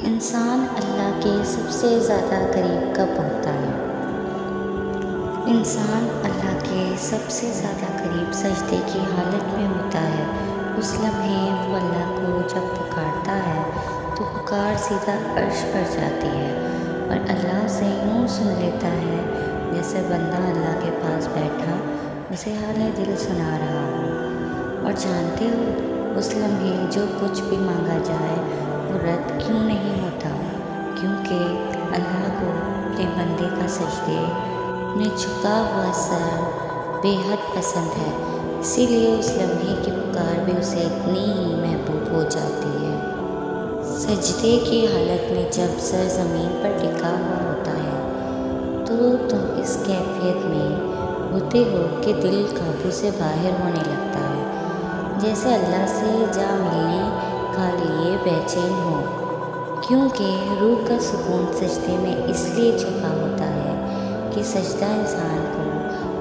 انسان اللہ کے سب سے زیادہ قریب کب ہوتا ہے؟ انسان اللہ کے سب سے زیادہ قریب سجدے کی حالت میں ہوتا ہے۔ اس لمحے وہ اللہ کو جب پکارتا ہے تو پکار سیدھا عرش پر جاتی ہے اور اللہ سے یوں سن لیتا ہے جیسے بندہ اللہ کے پاس بیٹھا اسے حال دل سنا رہا ہو۔ اور جانتے ہو اس لمحے جو کچھ بھی مانگا جائے وہ رد کیوں نہیں ہوتا؟ کیونکہ اللہ کو اپنے بندے کا سجدے میں جھکا ہوا سر بے حد پسند ہے، اسی لیے اس لمحے کی پکار بھی اسے اتنی ہی محبوب ہو جاتی ہے۔ سجدے کی حالت میں جب سر زمین پر ٹکا ہوا ہوتا ہے تو تم اس کیفیت میں ہوتے ہو کہ دل قابو سے باہر ہونے لگتا ہے، جیسے اللہ سے جا ملنے کا لیے بے چین ہو، کیونکہ روح کا سکون سجدے میں اس لیے چھپا ہوتا ہے کہ سجدہ انسان کو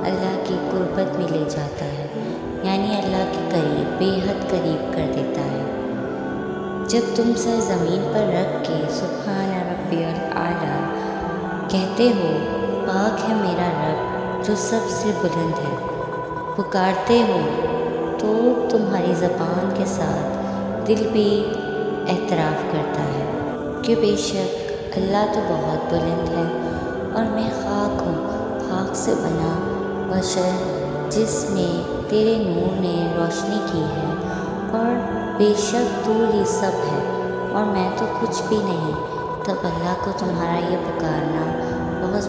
اللہ کی قربت میں لے جاتا ہے، یعنی اللہ کے قریب بے حد قریب کر دیتا ہے۔ جب تم سر زمین پر رکھ کے سبحان ربی الاعلیٰ کہتے ہو، پاک ہے میرا رب جو سب سے بلند ہے، پکارتے ہو تو تمہاری زبان کے ساتھ دل بھی اعتراف کرتا ہے کہ بے شک اللہ تو بہت بلند ہے اور میں خاک ہوں، خاک سے بنا بشر جس میں تیرے نور نے روشنی کی ہے، اور بے شک تو ہی سب ہے اور میں تو کچھ بھی نہیں۔ تب اللہ کو تمہارا یہ پکارنا بہت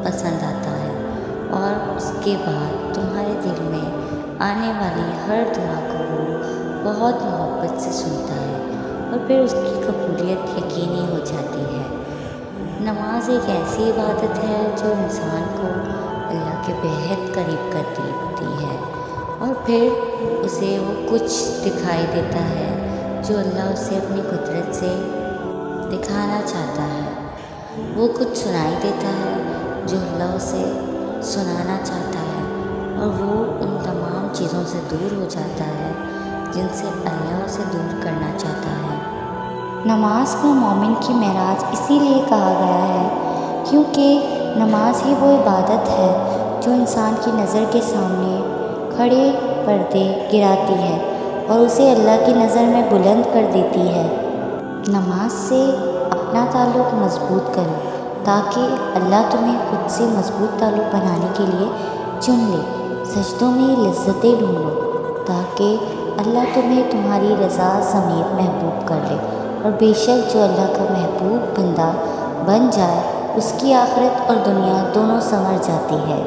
پسند آتا ہے اور اس کے بعد تمہارے دل میں آنے والی ہر دعا کو وہ بہت محبت سے سنتا ہے اور پھر اس کی قبولیت یقینی ہو جاتی ہے۔ نماز ایک ایسی عبادت ہے جو انسان کو اللہ کے بےحد قریب کر دیتی ہے، اور پھر اسے وہ کچھ دکھائی دیتا ہے جو اللہ اسے اپنی قدرت سے دکھانا چاہتا ہے، وہ کچھ سنائی دیتا ہے جو اللہ اسے سنانا چاہتا ہے، اور وہ ان تمام چیزوں سے دور ہو جاتا ہے جن سے اللہ اسے دور کرنا چاہتا ہے۔ نماز کو مومن کی معراج اسی لیے کہا گیا ہے کیونکہ نماز ہی وہ عبادت ہے جو انسان کی نظر کے سامنے کھڑے پردے گراتی ہے اور اسے اللہ کی نظر میں بلند کر دیتی ہے۔ نماز سے اپنا تعلق مضبوط کرو تاکہ اللہ تمہیں خود سے مضبوط تعلق بنانے کے لیے چن لے۔ سجدوں میں لذتیں ڈھونڈو تاکہ اللہ تمہیں تمہاری رضا سمیت محبوب کر لے، اور بے شک جو اللہ کا محبوب بندہ بن جائے اس کی آخرت اور دنیا دونوں سنور جاتی ہے۔